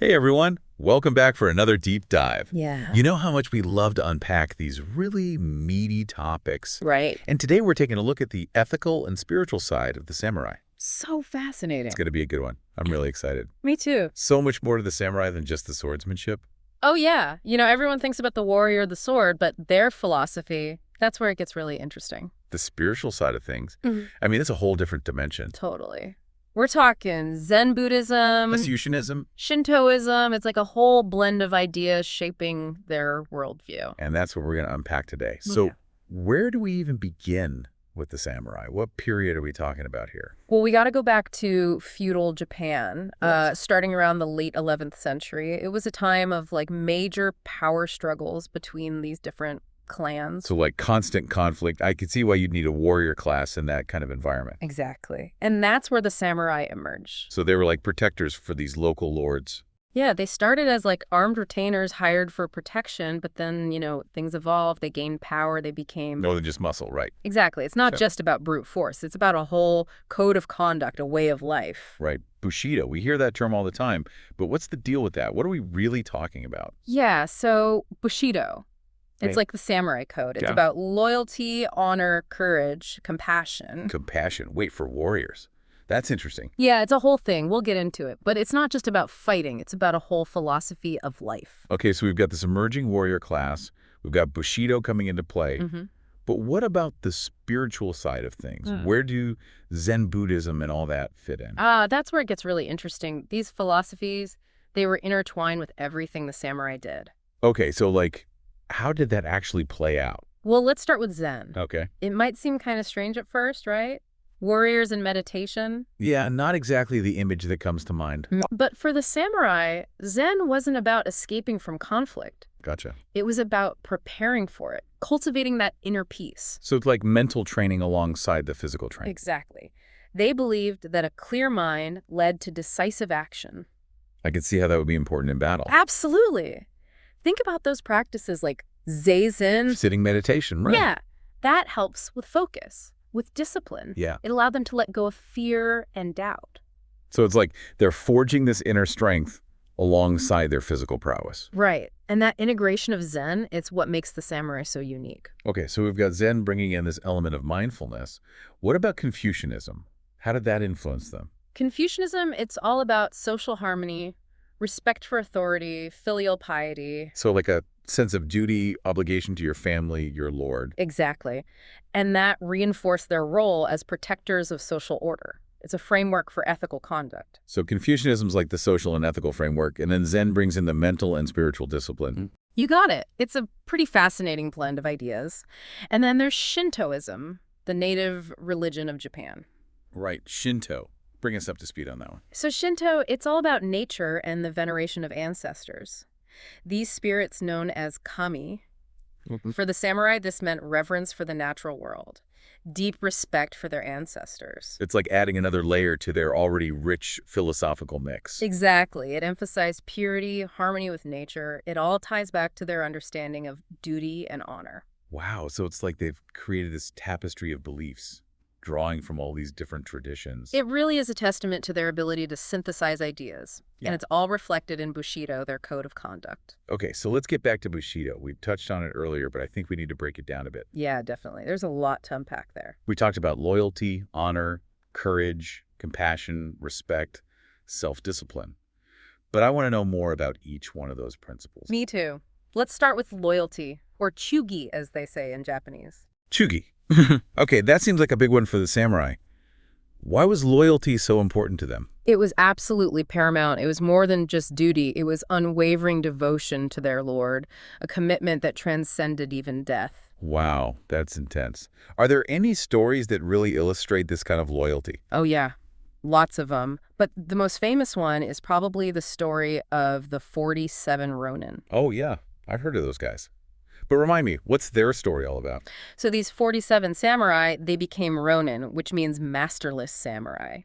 Hey everyone, welcome back for another deep dive. Yeah. You know how much we love to unpack these really meaty topics. Right. And today we're taking a look at the ethical and spiritual side of the samurai. So fascinating. It's going to be a good one. I'm really excited. Me too. So much more to the samurai than just the swordsmanship. Oh, yeah. Everyone thinks about the warrior, the sword, but their philosophy, that's where it gets really interesting. The spiritual side of things. Mhm. I mean, it's a whole different dimension. Totally. We're talking Zen Buddhism, Confucianism. Shintoism. It's like a whole blend of ideas shaping their worldview. And that's what we're going to unpack today. So where do we even begin with the samurai? What period are we talking about here? Well, we got to go back to feudal Japan, Yes. starting around the late 11th century. It was a time of major power struggles between these different clans. So constant conflict. I could see why you'd need a warrior class in that kind of environment. Exactly. And that's where the samurai emerged. So they were like protectors for these local lords. Yeah, they started as armed retainers hired for protection, but then, things evolved, they gained power, they became... More than just muscle, right? Exactly. It's not just about brute force. It's about a whole code of conduct, a way of life. Right. Bushido. We hear that term all the time. But what's the deal with that? What are we really talking about? Yeah, so Bushido. It's Right. like the samurai code. It's Yeah. about loyalty, honor, courage, compassion. Compassion. Wait, for warriors. That's interesting. Yeah, it's a whole thing. We'll get into it. But it's not just about fighting. It's about a whole philosophy of life. Okay, so we've got this emerging warrior class. We've got Bushido coming into play. Mm-hmm. But what about the spiritual side of things? Where do Zen Buddhism and all that fit in? That's where it gets really interesting. These philosophies, they were intertwined with everything the samurai did. Okay, so how did that actually play out? Well, let's start with Zen. Okay. It might seem kind of strange at first, right? Warriors and meditation. Yeah, not exactly the image that comes to mind. But for the samurai, Zen wasn't about escaping from conflict. Gotcha. It was about preparing for it, cultivating that inner peace. So it's like mental training alongside the physical training. Exactly. They believed that a clear mind led to decisive action. I could see how that would be important in battle. Absolutely. Think about those practices like Zazen. Sitting meditation, right? Yeah, that helps with focus, with discipline. Yeah. It allowed them to let go of fear and doubt. So it's like they're forging this inner strength alongside their physical prowess. Right. And that integration of Zen, it's what makes the samurai so unique. Okay, so we've got Zen bringing in this element of mindfulness. What about Confucianism? How did that influence them? Confucianism, it's all about social harmony, respect for authority, filial piety. So like a sense of duty, obligation to your family, your lord. Exactly. And that reinforced their role as protectors of social order. It's a framework for ethical conduct. So Confucianism's like the social and ethical framework, and then Zen brings in the mental and spiritual discipline. You got it. It's a pretty fascinating blend of ideas. And then there's Shintoism, the native religion of Japan. Right, Shinto. Bring us up to speed on that one. So Shinto, it's all about nature and the veneration of ancestors. These spirits known as kami. For the samurai, this meant reverence for the natural world, deep respect for their ancestors. It's like adding another layer to their already rich philosophical mix. Exactly. It emphasized purity, harmony with nature. It all ties back to their understanding of duty and honor. Wow, so it's like they've created this tapestry of beliefs, drawing from all these different traditions. It really is a testament to their ability to synthesize ideas. Yeah. And it's all reflected in Bushido, their code of conduct. Okay, so let's get back to Bushido. We touched on it earlier, but I think we need to break it down a bit. Yeah, definitely. There's a lot to unpack there. We talked about loyalty, honor, courage, compassion, respect, self-discipline. But I want to know more about each one of those principles. Me too. Let's start with loyalty, or chugi, as they say in Japanese. Chugi. Okay, that seems like a big one for the samurai. Why was loyalty so important to them? It was absolutely paramount. It was more than just duty. It was unwavering devotion to their lord, a commitment that transcended even death. Wow, that's intense. Are there any stories that really illustrate this kind of loyalty? Oh, yeah. Lots of them. But the most famous one is probably the story of the 47 Ronin. Oh, yeah. I've heard of those guys. But remind me, what's their story all about? So these 47 samurai, they became Ronin, which means masterless samurai,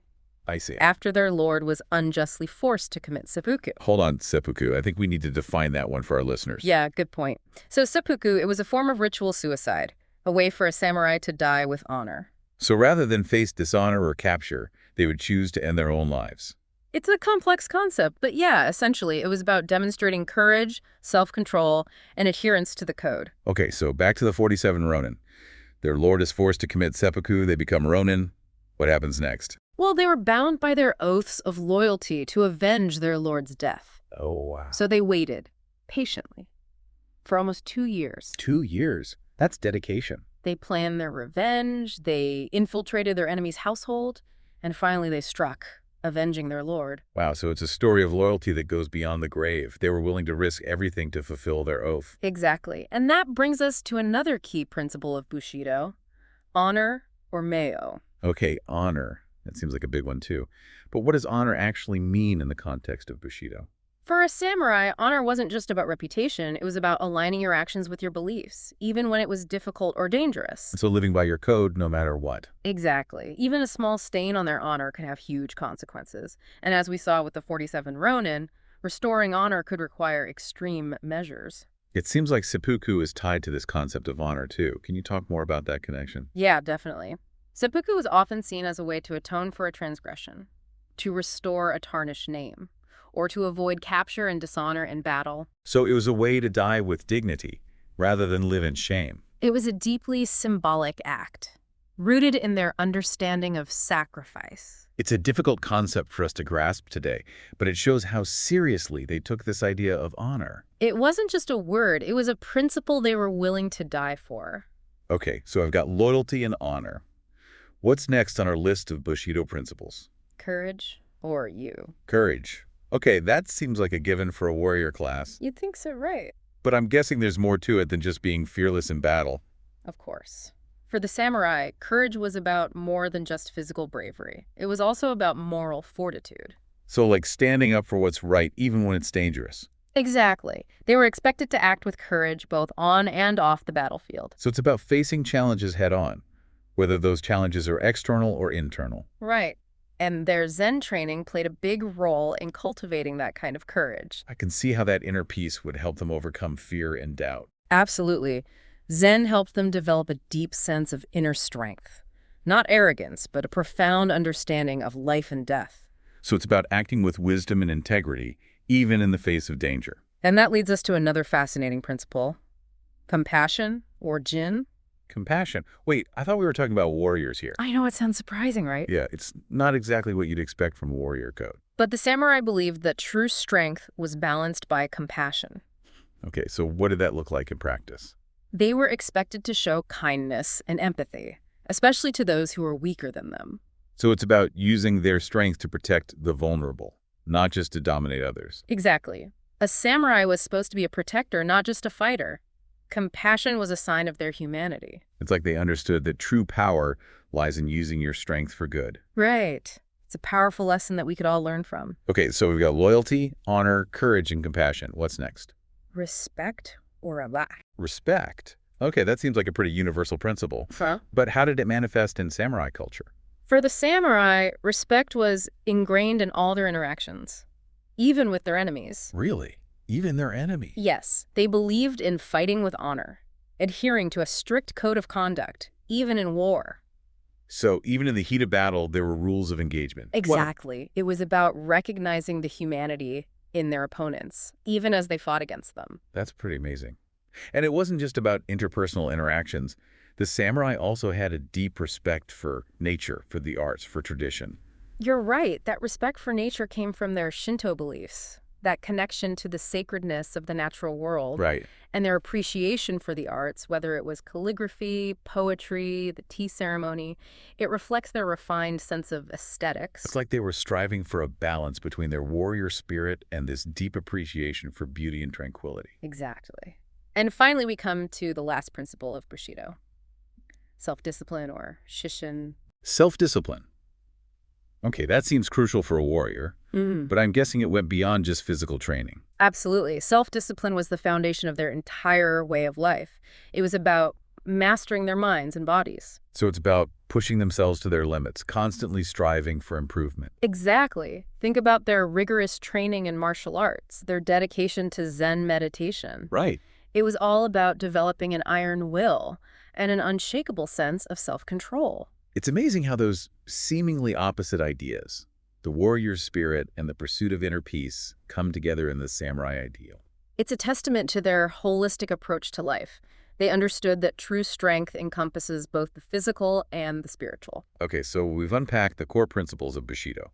I see. after their lord was unjustly forced to commit seppuku. Hold on, seppuku. I think we need to define that one for our listeners. Yeah, good point. So seppuku, it was a form of ritual suicide, a way for a samurai to die with honor. So rather than face dishonor or capture, they would choose to end their own lives. It's a complex concept, but yeah, essentially, it was about demonstrating courage, self-control, and adherence to the code. Okay, so back to the 47 Ronin. Their lord is forced to commit seppuku, they become Ronin. What happens next? Well, they were bound by their oaths of loyalty to avenge their lord's death. Oh, wow. So they waited, patiently, for almost 2 years. 2 years? That's dedication. They planned their revenge, they infiltrated their enemy's household, and finally they struck, avenging their lord. Wow, so it's a story of loyalty that goes beyond the grave. They were willing to risk everything to fulfill their oath. Exactly. And that brings us to another key principle of Bushido, honor or meo. Okay, honor. That seems like a big one too. But what does honor actually mean in the context of Bushido? For a samurai, honor wasn't just about reputation, it was about aligning your actions with your beliefs, even when it was difficult or dangerous. So living by your code no matter what. Exactly. Even a small stain on their honor could have huge consequences. And as we saw with the 47 Ronin, restoring honor could require extreme measures. It seems like seppuku is tied to this concept of honor too. Can you talk more about that connection? Yeah, definitely. Seppuku was often seen as a way to atone for a transgression, to restore a tarnished name, or to avoid capture and dishonor in battle. So it was a way to die with dignity, rather than live in shame. It was a deeply symbolic act, rooted in their understanding of sacrifice. It's a difficult concept for us to grasp today, but it shows how seriously they took this idea of honor. It wasn't just a word, it was a principle they were willing to die for. Okay, so I've got loyalty and honor. What's next on our list of Bushido principles? Courage or you? Courage. Okay, that seems like a given for a warrior class. You'd think so, right? But I'm guessing there's more to it than just being fearless in battle. Of course. For the samurai, courage was about more than just physical bravery. It was also about moral fortitude. So like standing up for what's right even when it's dangerous. Exactly. They were expected to act with courage both on and off the battlefield. So it's about facing challenges head on, whether those challenges are external or internal. Right. And their Zen training played a big role in cultivating that kind of courage. I can see how that inner peace would help them overcome fear and doubt. Absolutely. Zen helped them develop a deep sense of inner strength. Not arrogance, but a profound understanding of life and death. So it's about acting with wisdom and integrity, even in the face of danger. And that leads us to another fascinating principle. Compassion, or Jin. Compassion. Wait, I thought we were talking about warriors here. I know it sounds surprising, right? Yeah, it's not exactly what you'd expect from a warrior code. But the samurai believed that true strength was balanced by compassion. Okay, so what did that look like in practice? They were expected to show kindness and empathy, especially to those who were weaker than them. So it's about using their strength to protect the vulnerable, not just to dominate others. Exactly. A samurai was supposed to be a protector, not just a fighter. Compassion was a sign of their humanity. It's like they understood that true power lies in using your strength for good. Right. It's a powerful lesson that we could all learn from. Okay, so we've got loyalty, honor, courage, and compassion. What's next? Respect or Allah. Respect. Okay, that seems like a pretty universal principle. Huh? But how did it manifest in samurai culture? For the samurai, respect was ingrained in all their interactions, even with their enemies. Really? Even their enemy? Yes, they believed in fighting with honor, adhering to a strict code of conduct, even in war. So even in the heat of battle, there were rules of engagement. Exactly. It was about recognizing the humanity in their opponents, even as they fought against them. That's pretty amazing. And it wasn't just about interpersonal interactions. The samurai also had a deep respect for nature, for the arts, for tradition. You're right. That respect for nature came from their Shinto beliefs, that connection to the sacredness of the natural world. Right. And their appreciation for the arts, whether it was calligraphy, poetry, the tea ceremony. It reflects their refined sense of aesthetics. It's like they were striving for a balance between their warrior spirit and this deep appreciation for beauty and tranquility. Exactly. And finally, we come to the last principle of Bushido. Self-discipline, or Shishin. Self-discipline. Okay, that seems crucial for a warrior, but I'm guessing it went beyond just physical training. Absolutely. Self-discipline was the foundation of their entire way of life. It was about mastering their minds and bodies. So it's about pushing themselves to their limits, constantly striving for improvement. Exactly. Think about their rigorous training in martial arts, their dedication to Zen meditation. Right. It was all about developing an iron will and an unshakable sense of self-control. It's amazing how those seemingly opposite ideas, The warrior spirit and the pursuit of inner peace come together in the samurai ideal. It's a testament to their holistic approach to life. They understood that true strength encompasses both the physical and the spiritual. Okay, so we've unpacked the core principles of Bushido.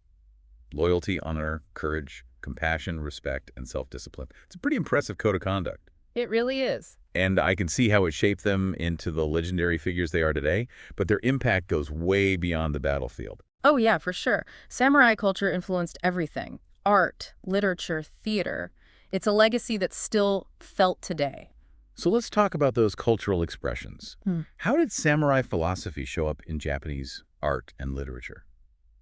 Loyalty, honor, courage, compassion, respect, and self-discipline. It's a pretty impressive code of conduct. It really is. And I can see how it shaped them into the legendary figures they are today, but their impact goes way beyond the battlefield. Oh yeah, for sure. Samurai culture influenced everything. Art, literature, theater. It's a legacy that's still felt today. So let's talk about those cultural expressions. How did samurai philosophy show up in Japanese art and literature?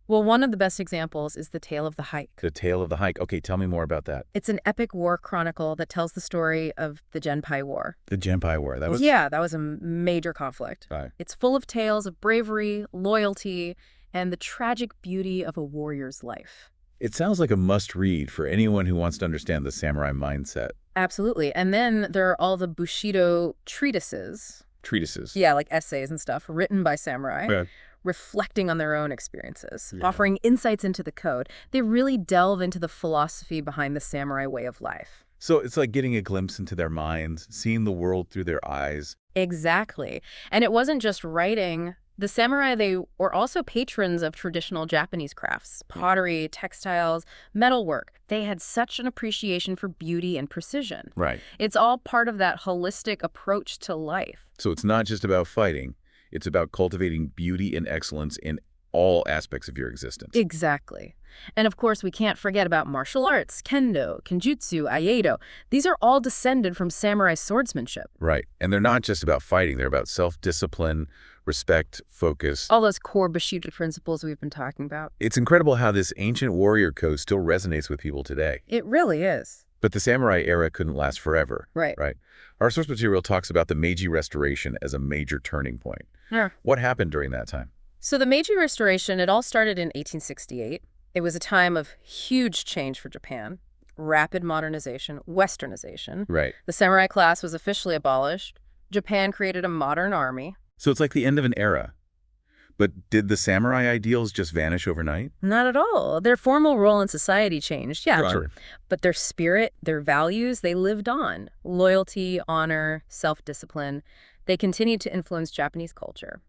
Well, one of the best examples is The Tale of the Hike. The Tale of the Hike. Okay, tell me more about that. It's an epic war chronicle that tells the story of the Genpei War. The Genpei War. Yeah, that was a major conflict. Right. It's full of tales of bravery, loyalty, and the tragic beauty of a warrior's life. It sounds like a must-read for anyone who wants to understand the samurai mindset. Absolutely. And then there are all the Bushido treatises. Treatises. Yeah, like essays and stuff written by samurai. Yeah. Reflecting on their own experiences, offering insights into the code. They really delve into the philosophy behind the samurai way of life. So it's like getting a glimpse into their minds, seeing the world through their eyes. Exactly. And it wasn't just writing. The samurai, they were also patrons of traditional Japanese crafts, pottery, textiles, metalwork. They had such an appreciation for beauty and precision. Right. It's all part of that holistic approach to life. So it's not just about fighting. It's about cultivating beauty and excellence in all aspects of your existence. Exactly. And of course, we can't forget about martial arts, kendo, kenjutsu, aikido. These are all descended from samurai swordsmanship. Right. And they're not just about fighting. They're about self-discipline, respect, focus. All those core Bushido principles we've been talking about. It's incredible how this ancient warrior code still resonates with people today. It really is. But the samurai era couldn't last forever. Right. Right. Our source material talks about the Meiji Restoration as a major turning point. Yeah. What happened during that time? So the Meiji Restoration, it all started in 1868. It was a time of huge change for Japan. Rapid modernization, westernization. Right. The samurai class was officially abolished. Japan created a modern army. So it's like the end of an era. But did the samurai ideals just vanish overnight? Not at all. Their formal role in society changed, yeah. Sure. But their spirit, their values, they lived on. Loyalty, honor, self-discipline. They continued to influence Japanese culture.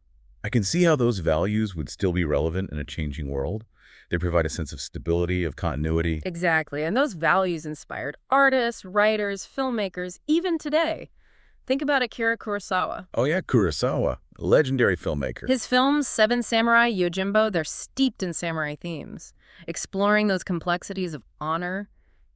I can see how those values would still be relevant in a changing world. They provide a sense of stability, of continuity. Exactly. And those values inspired artists, writers, filmmakers, even today. Think about Akira Kurosawa. Oh yeah, Kurosawa, a legendary filmmaker. His films, Seven Samurai, Yojimbo, they're steeped in samurai themes, exploring those complexities of honor,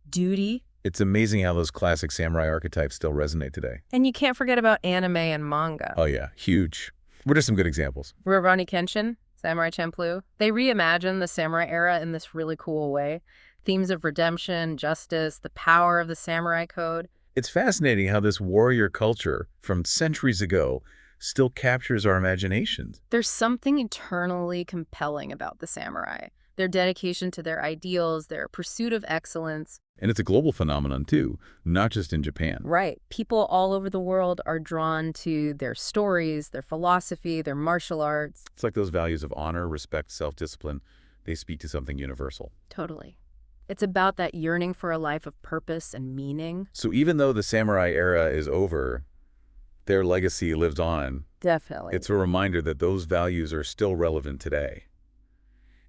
duty. It's amazing how those classic samurai archetypes still resonate today. And you can't forget about anime and manga. Oh yeah, huge. What are some good examples? Rurouni Kenshin, Samurai Champloo. They reimagine the samurai era in this really cool way. Themes of redemption, justice, the power of the samurai code. It's fascinating how this warrior culture from centuries ago still captures our imaginations. There's something eternally compelling about the samurai. Their dedication to their ideals, their pursuit of excellence. And it's a global phenomenon too, not just in Japan. Right. People all over the world are drawn to their stories, their philosophy, their martial arts. It's like those values of honor, respect, self-discipline. They speak to something universal. Totally. It's about that yearning for a life of purpose and meaning. So even though the samurai era is over, their legacy lives on. Definitely. It's a reminder that those values are still relevant today.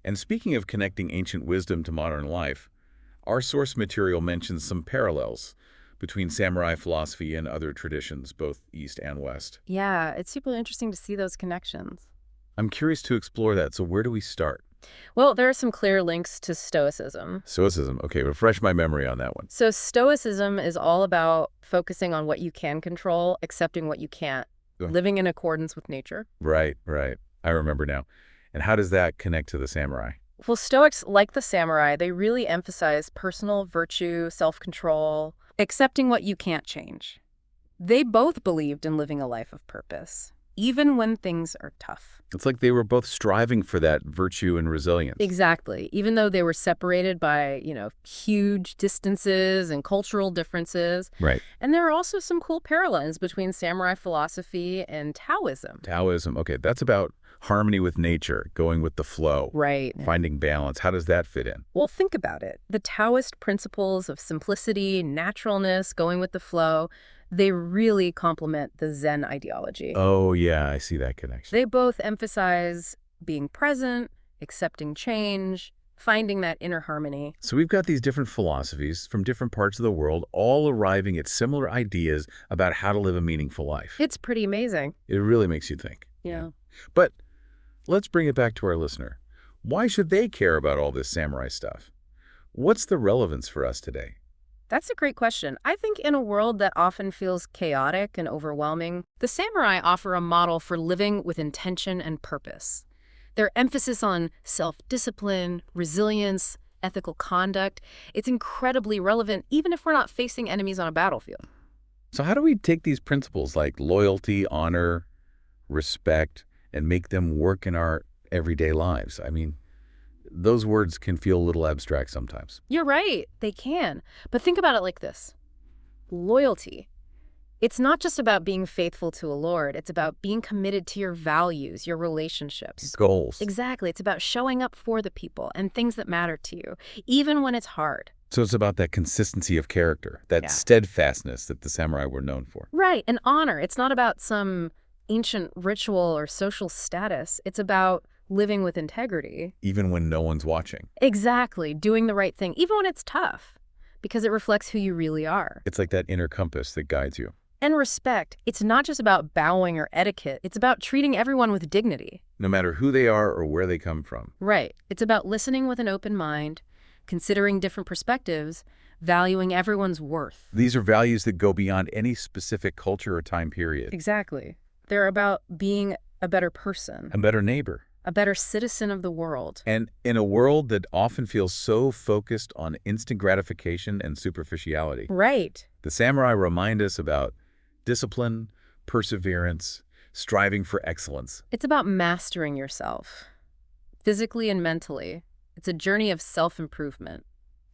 And speaking of connecting ancient wisdom to modern life, our source material mentions some parallels between samurai philosophy and other traditions, both East and West. Yeah, it's super interesting to see those connections. I'm curious to explore that, so where do we start? Well, there are some clear links to Stoicism. Stoicism. Okay, refresh my memory on that one. So Stoicism is all about focusing on what you can control, accepting what you can't, living in accordance with nature. Right. I remember now. And how does that connect to the samurai? Well, Stoics, like the samurai, they really emphasize personal virtue, self-control, accepting what you can't change. They both believed in living a life of purpose, even when things are tough. It's like they were both striving for that virtue and resilience. Exactly. Even though they were separated by, huge distances and cultural differences. Right. And there are also some cool parallels between samurai philosophy and Taoism. Taoism. Okay, that's about Harmony with nature, going with the flow, Right. finding balance. How does that fit in? Well, think about it. The Taoist principles of simplicity, naturalness, going with the flow, they really complement the Zen ideology. Oh, yeah, I see that connection. They both emphasize being present, accepting change, finding that inner harmony. So we've got these different philosophies from different parts of the world, all arriving at similar ideas about how to live a meaningful life. It's pretty amazing. It really makes you think. Yeah. But let's bring it back to our listener. Why should they care about all this samurai stuff? What's the relevance for us today? That's a great question. I think in a world that often feels chaotic and overwhelming, the samurai offer a model for living with intention and purpose. Their emphasis on self-discipline, resilience, ethical conduct, it's incredibly relevant even if we're not facing enemies on a battlefield. So how do we take these principles like loyalty, honor, respect, and make them work in our everyday lives? I mean, those words can feel a little abstract sometimes. You're right, they can. But think about it like this. Loyalty. It's not just about being faithful to a lord. It's about being committed to your values, your relationships. Goals. Exactly. It's about showing up for the people and things that matter to you, even when it's hard. So it's about that consistency of character, that Yeah. steadfastness that the samurai were known for. Right. And honor. It's not about some ancient ritual or social status. It's about living with integrity. Even when no one's watching. Exactly. Doing the right thing, even when it's tough, because it reflects who you really are. It's like that inner compass that guides you. And respect. It's not just about bowing or etiquette. It's about treating everyone with dignity. No matter who they are or where they come from. Right. It's about listening with an open mind, considering different perspectives, valuing everyone's worth. These are values that go beyond any specific culture or time period. Exactly. They're about being a better person, A better neighbor. a better citizen of the world. And in a world that often feels so focused on instant gratification and superficiality, Right. the samurai remind us about discipline, perseverance, striving for excellence. It's about mastering yourself, physically and mentally. It's a journey of self-improvement.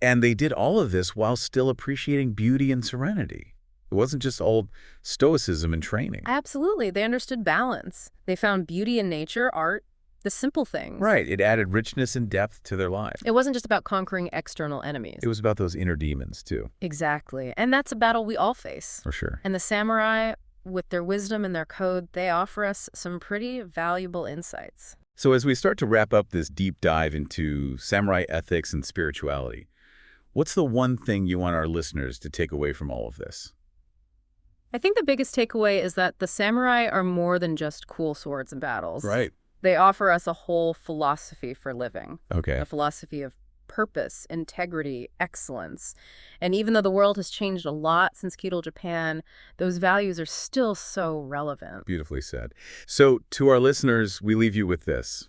And they did all of this while still appreciating beauty and serenity. It wasn't just old stoicism and training. Absolutely. They understood balance. They found beauty in nature, art, the simple things. Right. It added richness and depth to their life. It wasn't just about conquering external enemies. It was about those inner demons, too. Exactly. And that's a battle we all face. For sure. And the samurai, with their wisdom and their code, they offer us some pretty valuable insights. So as we start to wrap up this deep dive into samurai ethics and spirituality, what's the one thing you want our listeners to take away from all of this? I think the biggest takeaway is that the samurai are more than just cool swords and battles. Right. They offer us a whole philosophy for living, Okay. a philosophy of purpose, integrity, excellence. And even though the world has changed a lot since Feudal Japan, those values are still so relevant. Beautifully said. So to our listeners, we leave you with this.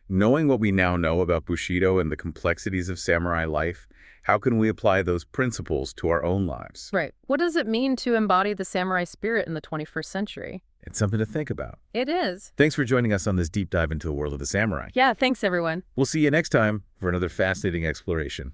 Knowing what we now know about Bushido and the complexities of samurai life, how can we apply those principles to our own lives? Right. What does it mean to embody the samurai spirit in the 21st century? It's something to think about. It is. Thanks for joining us on this deep dive into the world of the samurai. Yeah, thanks everyone. We'll see you next time for another fascinating exploration.